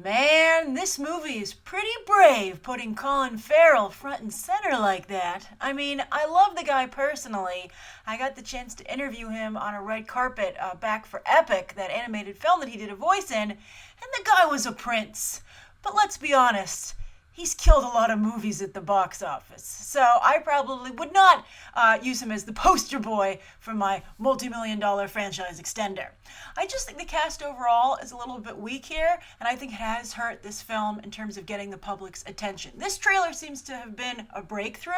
Man, this movie is pretty brave putting Colin Farrell front and center like that. I mean, I love the guy personally. I got the chance to interview him on a red carpet back for Epic, that animated film that he did a voice in, and the guy was a prince. But let's be honest, he's killed a lot of movies at the box office. So I probably would not use him as the poster boy for my multi-million-dollar franchise extender. I just think the cast overall is a little bit weak here, and I think it has hurt this film in terms of getting the public's attention. This trailer seems to have been a breakthrough.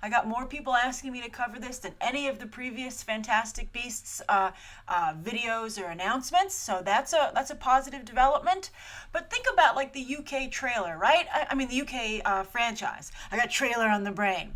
I got more people asking me to cover this than any of the previous Fantastic Beasts videos or announcements, so that's a positive development. But think about like the UK trailer, right? I mean the UK franchise. I got trailer on the brain.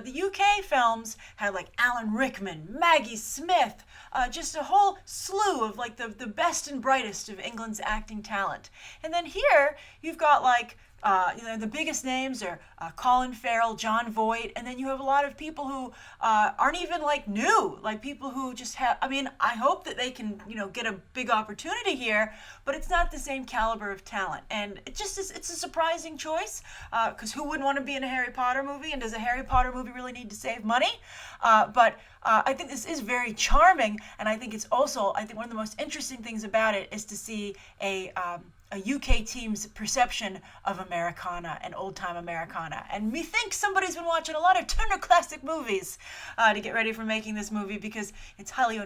The UK films had like Alan Rickman, Maggie Smith, just a whole slew of like the best and brightest of England's acting talent. And then here you've got like the biggest names are Colin Farrell, Jon Voight, and then you have a lot of people who aren't even like new, like people who just have. I mean, I hope that they can get a big opportunity here, but it's not the same caliber of talent, and it just is. It's a surprising choice because who wouldn't want to be in a Harry Potter movie? And does a Harry Potter movie really need to save money? But I think this is very charming, and I think it's also one of the most interesting things about it is to see a UK team's perception of Americana and old-time Americana. And methinks somebody's been watching a lot of Turner Classic Movies to get ready for making this movie because it's highly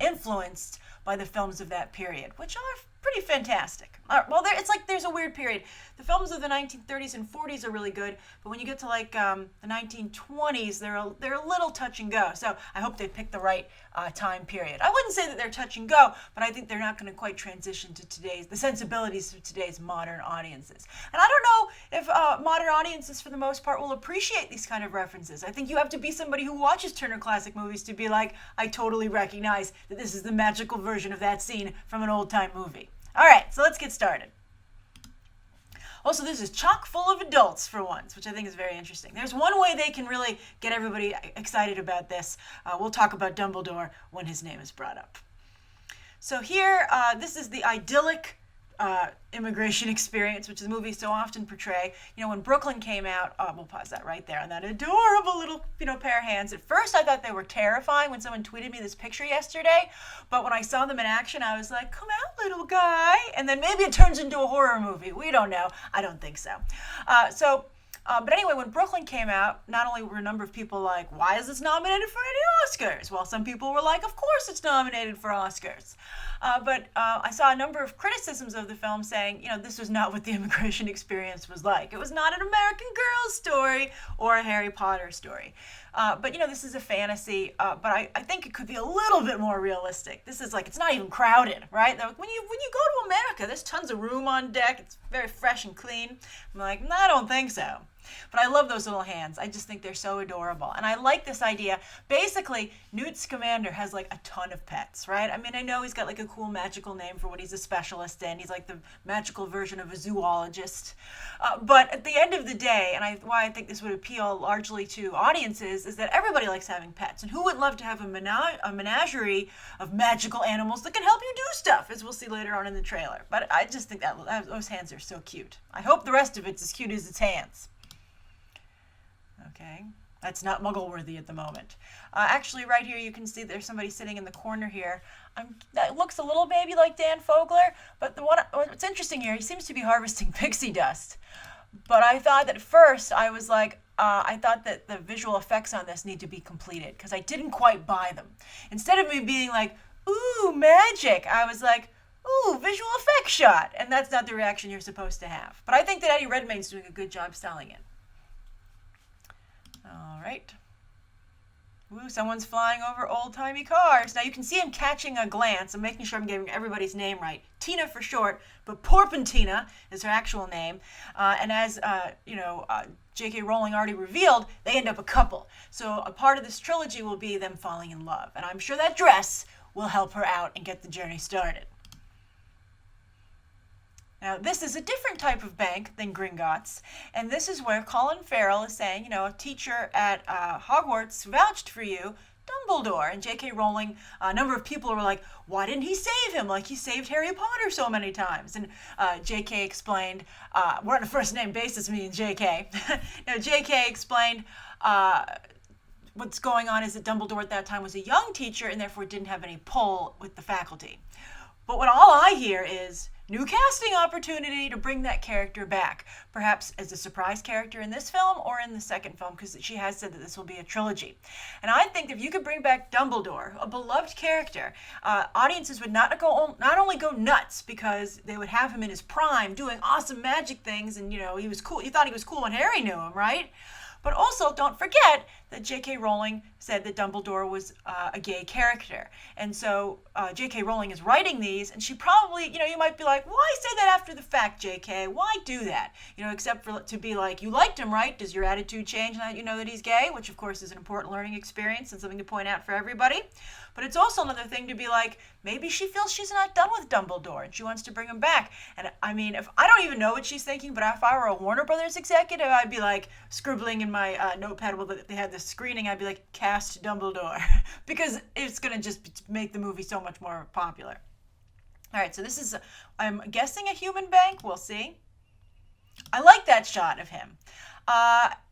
influenced by the films of that period, which are pretty fantastic. Well, it's like there's a weird period. The films of the 1930s and 40s are really good, but when you get to like the 1920s, they're a little touch and go. So I hope they pick the right time period. I wouldn't say that they're touch and go, but I think they're not going to quite transition to the sensibilities of today's modern audiences. And I don't know if modern audiences, for the most part, will appreciate these kind of references. I think you have to be somebody who watches Turner Classic Movies to be like, I totally recognize that this is the magical version of that scene from an old-time movie. All right, so let's get started. Also, this is chock full of adults for once, which I think is very interesting. There's one way they can really get everybody excited about this. We'll talk about Dumbledore when his name is brought up. So here, this is the idyllic immigration experience, which the movies so often portray. When Brooklyn came out, we'll pause that right there on that adorable little, pair of hands. At first, I thought they were terrifying when someone tweeted me this picture yesterday, but when I saw them in action, I was like, come out, little guy. And then maybe it turns into a horror movie. We don't know. I don't think so. But anyway, when Brooklyn came out, not only were a number of people like, why is this nominated for any Oscars? Well, some people were like, of course it's nominated for Oscars. But I saw a number of criticisms of the film saying, this was not what the immigration experience was like. It was not an American Girl story or a Harry Potter story. But this is a fantasy, but I think it could be a little bit more realistic. This is like, it's not even crowded, right? When you go to America, there's tons of room on deck. It's very fresh and clean. I'm like, no, I don't think so. But I love those little hands. I just think they're so adorable. And I like this idea. Basically, Newt Scamander has like a ton of pets, right? I mean, I know he's got like a cool magical name for what he's a specialist in. He's like the magical version of a zoologist. But at the end of the day, and why I think this would appeal largely to audiences, is that everybody likes having pets. And who wouldn't love to have a menagerie of magical animals that can help you do stuff, as we'll see later on in the trailer. But I just think that those hands are so cute. I hope the rest of it's as cute as its hands. Okay, that's not Muggle-worthy at the moment. Actually, right here you can see there's somebody sitting in the corner here. That looks a little maybe like Dan Fogler, but what's interesting here, he seems to be harvesting pixie dust. But I thought that at first, I was like, I thought that the visual effects on this need to be completed, because I didn't quite buy them. Instead of me being like, ooh, magic, I was like, ooh, visual effects shot. And that's not the reaction you're supposed to have. But I think that Eddie Redmayne's doing a good job selling it. All right. Ooh, someone's flying over old-timey cars. Now you can see him catching a glance. I'm making sure I'm getting everybody's name right. Tina for short, but Porpentina is her actual name. And as JK Rowling already revealed, they end up a couple. So a part of this trilogy will be them falling in love. And I'm sure that dress will help her out and get the journey started. Now, this is a different type of bank than Gringotts, and this is where Colin Farrell is saying, a teacher at Hogwarts vouched for you. Dumbledore. And JK Rowling, a number of people were like, why didn't he save him like he saved Harry Potter so many times? And JK explained, we're on a first name basis, me and JK. No, JK explained, what's going on is that Dumbledore at that time was a young teacher and therefore didn't have any pull with the faculty. But what all I hear is new casting opportunity to bring that character back, perhaps as a surprise character in this film or in the second film, because she has said that this will be a trilogy. And I think if you could bring back Dumbledore, a beloved character, audiences would not only go nuts because they would have him in his prime doing awesome magic things, and he was cool. You thought he was cool when Harry knew him, right? But also, don't forget that J.K. Rowling said that Dumbledore was a gay character. And so J.K. Rowling is writing these, and she probably, you might be like, why say that after the fact, J.K.? Why do that? Except for to be like, you liked him, right? Does your attitude change now that you know that he's gay? Which, of course, is an important learning experience and something to point out for everybody. But it's also another thing to be like, maybe she feels she's not done with Dumbledore and she wants to bring him back. And I mean, if I don't even know what she's thinking, but if I were a Warner Brothers executive, I'd be like scribbling in my notepad while they had this screening, I'd be like, cast Dumbledore. Because it's going to just make the movie so much more popular. All right, so this is, I'm guessing a human bank. We'll see. I like that shot of him.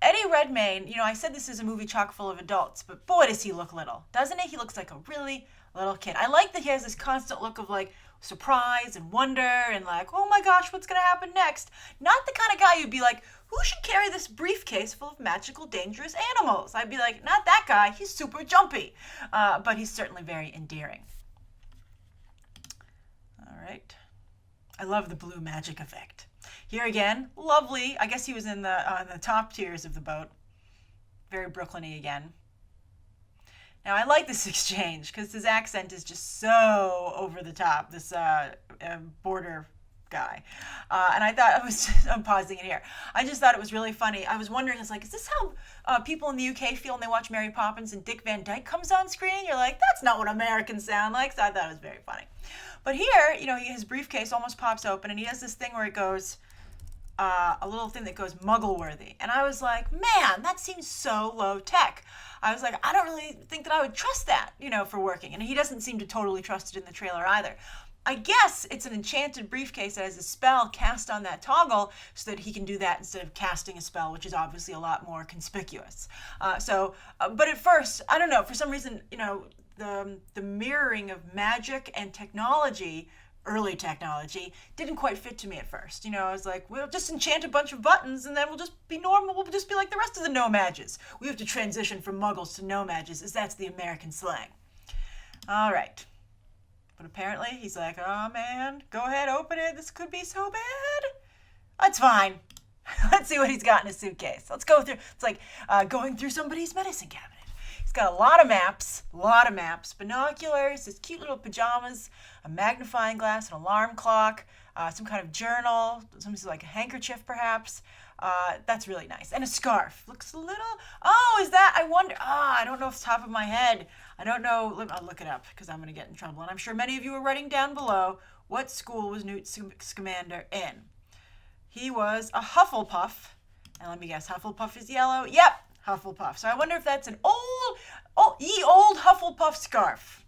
Eddie Redmayne, I said this is a movie chock full of adults, but boy, does he look little, doesn't he? He looks like a really little kid. I like that he has this constant look of like surprise and wonder and like, oh my gosh, what's going to happen next? Not the kind of guy you'd be like, who should carry this briefcase full of magical, dangerous animals? I'd be like, not that guy. He's super jumpy, but he's certainly very endearing. All right. I love the blue magic effect. Here again, lovely. I guess he was in the top tiers of the boat. Very Brooklyn-y again. Now, I like this exchange because his accent is just so over the top, this border guy. And I thought, I'm pausing it here. I just thought it was really funny. I was wondering, is this how people in the UK feel when they watch Mary Poppins and Dick Van Dyke comes on screen? You're like, that's not what Americans sound like. So I thought it was very funny. But here, his briefcase almost pops open and he has this thing where it goes, a little thing that goes muggle-worthy. And I was like, man, that seems so low tech. I was like, I don't really think that I would trust that, for working. And he doesn't seem to totally trust it in the trailer either. I guess it's an enchanted briefcase that has a spell cast on that toggle so that he can do that instead of casting a spell, which is obviously a lot more conspicuous. But at first, I don't know, for some reason, the mirroring of magic and technology, early technology, didn't quite fit to me at first. I was like, we'll just enchant a bunch of buttons and then we'll just be normal. We'll just be like the rest of the no-mages. We have to transition from muggles to no-mages, as that's the American slang. All right. But apparently he's like, oh man, go ahead, open it. This could be so bad. That's fine. Let's see what he's got in his suitcase. Let's go through. It's like going through somebody's medicine cabinet. He's got a lot of maps, binoculars, his cute little pajamas, a magnifying glass, an alarm clock, some kind of journal, something like a handkerchief perhaps. That's really nice. And a scarf. Looks a little, is that, I wonder, I don't know off the top of my head. I don't know, I'll look it up because I'm going to get in trouble. And I'm sure many of you are writing down below, what school was Newt Scamander in? He was a Hufflepuff. And let me guess, Hufflepuff is yellow? Yep, Hufflepuff. So I wonder if that's an old Hufflepuff scarf.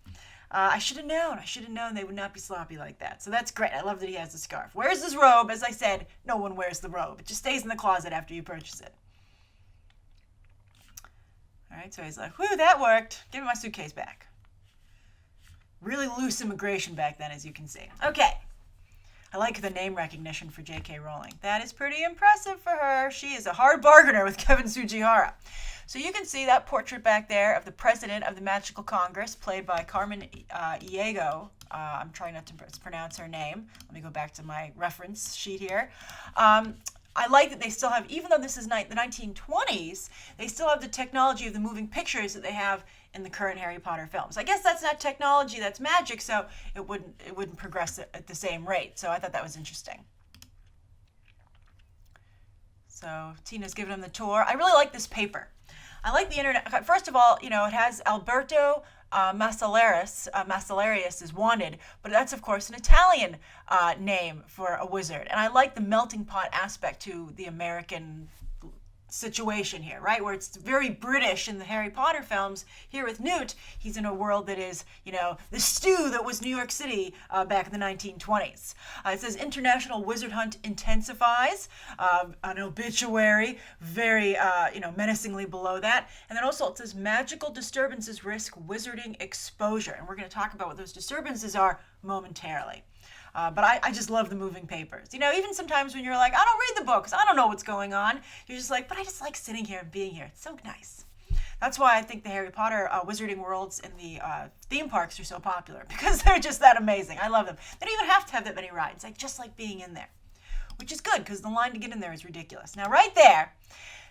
I should have known they would not be sloppy like that. So that's great. I love that he has the scarf. Where's his robe? As I said, no one wears the robe. It just stays in the closet after you purchase it. All right, so he's like, whew, that worked. Give me my suitcase back. Really loose immigration back then, as you can see. Okay. I like the name recognition for JK Rowling. That is pretty impressive for her. She is a hard bargainer with Kevin Tsujihara. So you can see that portrait back there of the president of the Magical Congress, played by Carmen Iego. I'm trying not to pronounce her name. Let me go back to my reference sheet here. I like that they still have, even though this is the 1920s, they still have the technology of the moving pictures that they have in the current Harry Potter films. I guess that's not technology, that's magic, so it wouldn't progress at the same rate. So I thought that was interesting. So Tina's giving him the tour. I really like this paper. I like the internet. First of all, it has Alberto Massalarius is wanted, but that's of course an Italian name for a wizard. And I like the melting pot aspect to the American situation here, right? Where it's very British in the Harry Potter films. Here with Newt, he's in a world that is, the stew that was New York City back in the 1920s. It says international wizard hunt intensifies, an obituary, very, menacingly below that. And then also it says magical disturbances risk wizarding exposure. And we're going to talk about what those disturbances are momentarily. But I just love the moving papers. Even sometimes when you're like, I don't read the books, I don't know what's going on, you're just like, but I just like sitting here and being here. It's so nice. That's why I think the Harry Potter wizarding worlds in the theme parks are so popular, because they're just that amazing. I love them. They don't even have to have that many rides. I just like being in there, which is good because the line to get in there is ridiculous. Now, right there,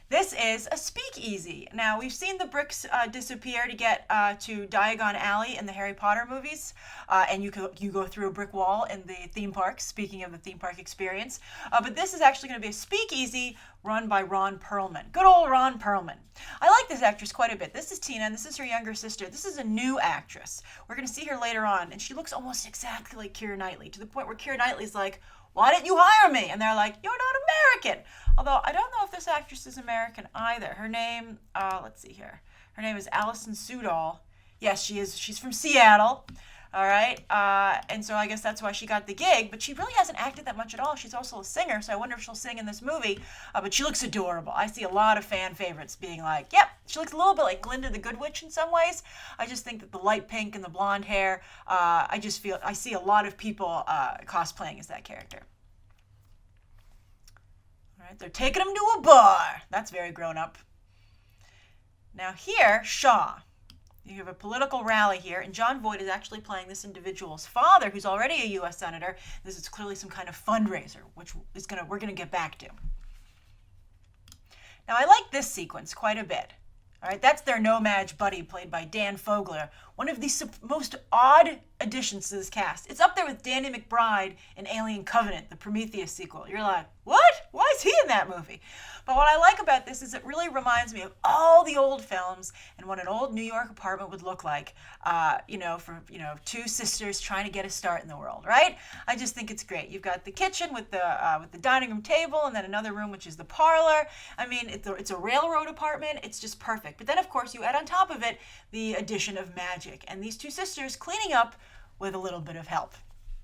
this is a speakeasy. Now, we've seen the bricks disappear to get to Diagon Alley in the Harry Potter movies, and you go through a brick wall in the theme parks, speaking of the theme park experience. But this is actually going to be a speakeasy run by Ron Perlman. Good old Ron Perlman. I like this actress quite a bit. This is Tina, and this is her younger sister. This is a new actress. We're going to see her later on, and she looks almost exactly like Keira Knightley, to the point where Keira Knightley's like, why didn't you hire me? And they're like, you're not American. Although I don't know if this actress is American either. Her name, let's see here. Her name is Alison Sudol. Yes, she is. She's from Seattle. All right. And so I guess that's why she got the gig. But she really hasn't acted that much at all. She's also a singer, so I wonder if she'll sing in this movie. But she looks adorable. I see a lot of fan favorites being like, yep, she looks a little bit like Glinda the Good Witch in some ways. I just think that the light pink and the blonde hair, I see a lot of people cosplaying as that character. All right, they're taking him to a bar. That's very grown up. Now here, Shaw. You have a political rally here, and Jon Voight is actually playing this individual's father, who's already a U.S. senator. This is clearly some kind of fundraiser, which we're gonna get back to. Now I like this sequence quite a bit. All right, that's their no-match buddy, played by Dan Fogler, one of the most odd additions to this cast. It's up there with Danny McBride in Alien Covenant, the Prometheus sequel. You're like, what? Why is he in that movie? But what I like about this is it really reminds me of all the old films and what an old New York apartment would look like, for two sisters trying to get a start in the world, right? I just think it's great. You've got the kitchen with the dining room table, and then another room which is the parlor. I mean, it's a railroad apartment. It's just perfect. But then, of course, you add on top of it the addition of magic and these two sisters cleaning up with a little bit of help.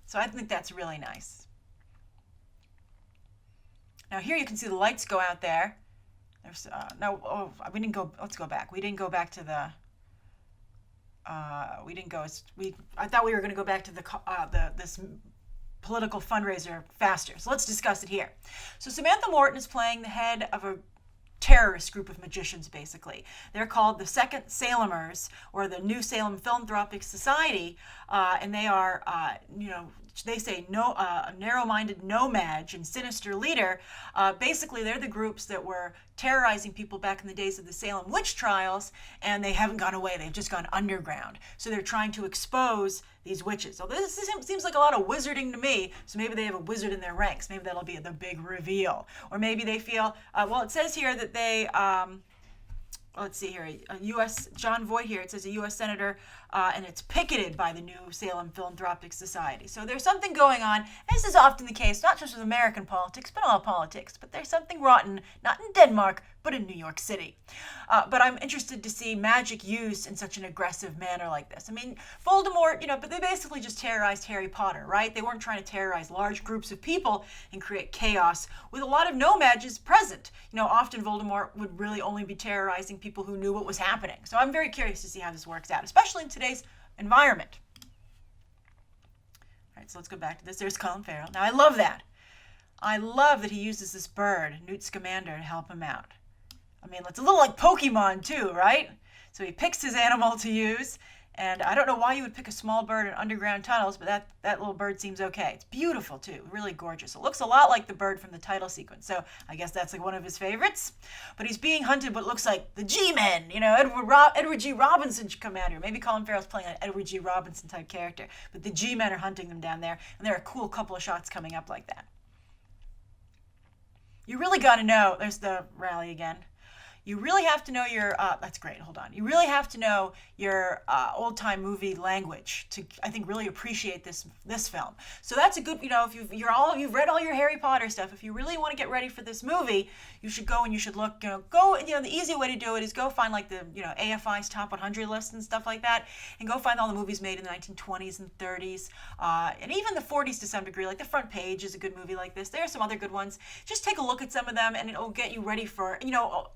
So I think that's really nice. Now here you can see the lights go out there. We didn't go. Let's go back. We didn't go back to the. I thought we were going to go back to this political fundraiser faster. So let's discuss it here. So Samantha Morton is playing the head of a terrorist group of magicians, basically. They're called the Second Salemers, or the New Salem Philanthropic Society, and they are, they say a narrow-minded no-mage and sinister leader. Basically, they're the groups that were terrorizing people back in the days of the Salem witch trials, and they haven't gone away. They've just gone underground. So they're trying to expose these witches. So this seems like a lot of wizarding to me. So maybe they have a wizard in their ranks. Maybe that'll be the big reveal. Or maybe they feel, it says here that they, let's see here, Jon Voight here, it says a U.S. Senator, and it's picketed by the New Salem Philanthropic Society. So there's something going on, as is often the case, not just with American politics, but all politics. But there's something rotten, not in Denmark, but in New York City. But I'm interested to see magic used in such an aggressive manner like this. I mean, Voldemort, but they basically just terrorized Harry Potter, right? They weren't trying to terrorize large groups of people and create chaos with a lot of no-mages present. Often Voldemort would really only be terrorizing people who knew what was happening. So I'm very curious to see how this works out, especially in today's environment. All right, so let's go back to this. There's Colin Farrell. Now, I love that. I love that he uses this bird, Newt Scamander, to help him out. I mean, it's a little like Pokemon too, right? So he picks his animal to use, and I don't know why you would pick a small bird in underground tunnels, but that little bird seems okay. It's beautiful too, really gorgeous. It looks a lot like the bird from the title sequence, so I guess that's like one of his favorites. But he's being hunted what looks like the G-Men, Edward G. Robinson should come out here. Maybe Colin Farrell's playing an Edward G. Robinson type character, but the G-Men are hunting them down there, and there are a cool couple of shots coming up like that. You really got to know, there's the rally again. you really have to know your, that's great, hold on. You really have to know your old-time movie language to, I think, really appreciate this film. So that's a good, if you've read all your Harry Potter stuff, if you really want to get ready for this movie, you should go and you should look, the easy way to do it is go find like the, AFI's top 100 list and stuff like that, and go find all the movies made in the 1920s and 30s, and even the 40s to some degree, like The Front Page is a good movie like this. There are some other good ones. Just take a look at some of them and it'll get you ready for,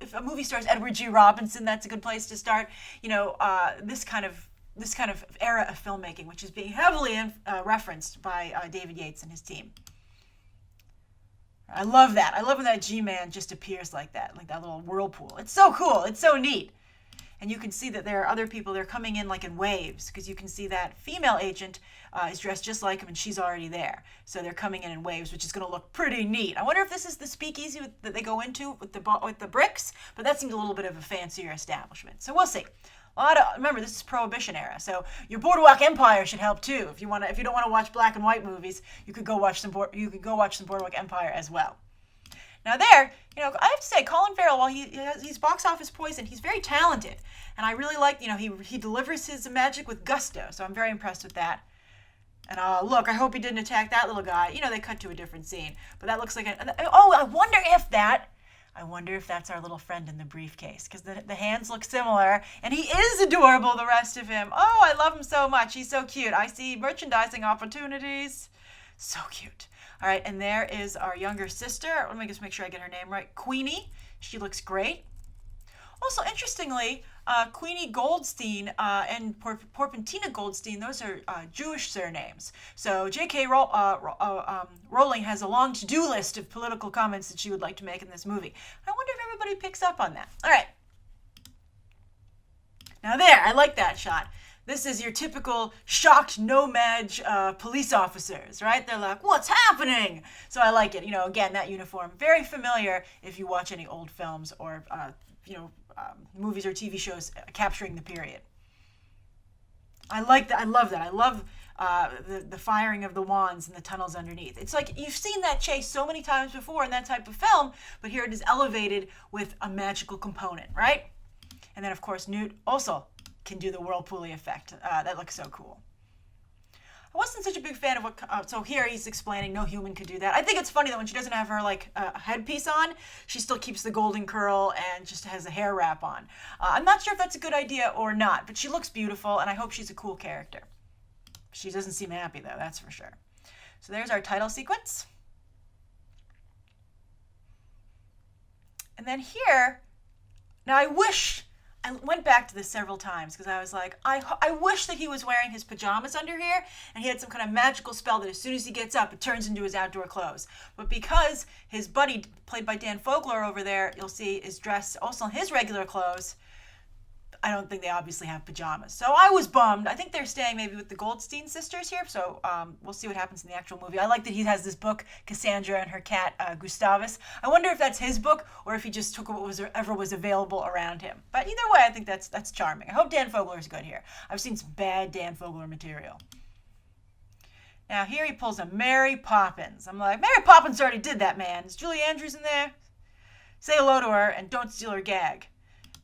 if a movie stars Edward G. Robinson, that's a good place to start. This kind of era of filmmaking, which is being heavily referenced by David Yates and his team. I love that. I love when that G-Man just appears like that little whirlpool. It's so cool. It's so neat. And you can see that there are other people, they're coming in like in waves, because you can see that female agent is dressed just like him and she's already there. So they're coming in waves, which is going to look pretty neat. I wonder if this is the speakeasy that they go into with the bricks, but that seems a little bit of a fancier establishment. So we'll see. Remember, this is Prohibition era, so your Boardwalk Empire should help too. If you don't want to watch black and white movies, you could go watch some Boardwalk Empire as well. Now there, I have to say, Colin Farrell, while he's box office poison, he's very talented. And I really like, he delivers his magic with gusto, so I'm very impressed with that. And look, I hope he didn't attack that little guy. They cut to a different scene. But that looks like I wonder if that's our little friend in the briefcase, because the hands look similar, and he is adorable, the rest of him. Oh, I love him so much. He's so cute. I see merchandising opportunities. So cute. All right, and there is our younger sister. Let me just make sure I get her name right. Queenie. She looks great. Also, interestingly, Queenie Goldstein and Porpentina Goldstein, those are Jewish surnames. So JK Rowling has a long to-do list of political comments that she would like to make in this movie. I wonder if everybody picks up on that. All right. Now there, I like that shot. This is your typical shocked no-madge police officers, right? They're like, what's happening? So I like it. Again, that uniform, very familiar if you watch any old films or, movies or TV shows capturing the period. I like that. I love that. I love the firing of the wands and the tunnels underneath. It's like you've seen that chase so many times before in that type of film, but here it is elevated with a magical component, right? And then, of course, Newt also can do the whirlpool effect. That looks so cool. I wasn't such a big fan of what, so here he's explaining no human could do that. I think it's funny that when she doesn't have her headpiece on, she still keeps the golden curl and just has a hair wrap on. I'm not sure if that's a good idea or not, but she looks beautiful and I hope she's a cool character. She doesn't seem happy though, that's for sure. So there's our title sequence. And then here, now I went back to this several times because I was like, I wish that he was wearing his pajamas under here and he had some kind of magical spell that as soon as he gets up, it turns into his outdoor clothes. But because his buddy, played by Dan Fogler over there, you'll see is dressed also in his regular clothes, I don't think they obviously have pajamas. So I was bummed. I think they're staying maybe with the Goldstein sisters here, so we'll see what happens in the actual movie. I like that he has this book, Cassandra and her cat, Gustavus. I wonder if that's his book or if he just took whatever was available around him. But either way, I think that's charming. I hope Dan Fogler is good here. I've seen some bad Dan Fogler material. Now here he pulls a Mary Poppins. I'm like, Mary Poppins already did that, man. Is Julie Andrews in there? Say hello to her and don't steal her gag.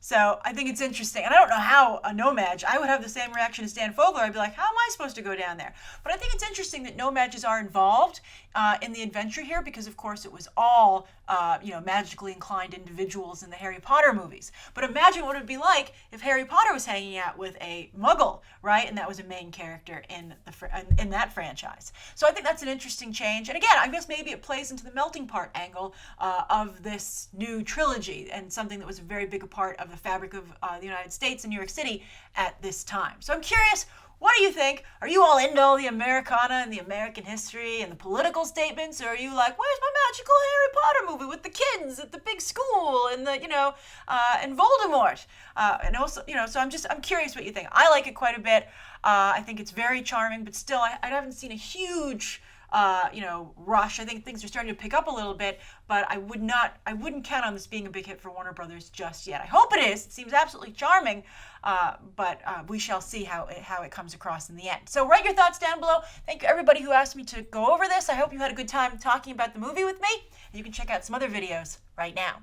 So I think it's interesting. And I don't know how a no-madge, I would have the same reaction as Dan Fogler. I'd be like, how am I supposed to go down there? But I think it's interesting that no-madges are involved in the adventure here because, of course, it was all, magically inclined individuals in the Harry Potter movies. But imagine what it would be like if Harry Potter was hanging out with a muggle, right? And that was a main character in that franchise. So I think that's an interesting change. And again, I guess maybe it plays into the melting pot angle of this new trilogy and something that was a very big part of the fabric of the United States and New York City at this time. So I'm curious, what do you think? Are you all into all the Americana and the American history and the political statements, or are you like, where's my magical Harry Potter movie with the kids at the big school and the, and Voldemort? And also, so I'm curious what you think. I like it quite a bit. I think it's very charming, but still, I haven't seen a huge rush. I think things are starting to pick up a little bit, but I wouldn't count on this being a big hit for Warner Brothers just yet. I hope it is. It seems absolutely charming, but we shall see how it comes across in the end. So write your thoughts down below. Thank you everybody who asked me to go over this. I hope you had a good time talking about the movie with me. And you can check out some other videos right now.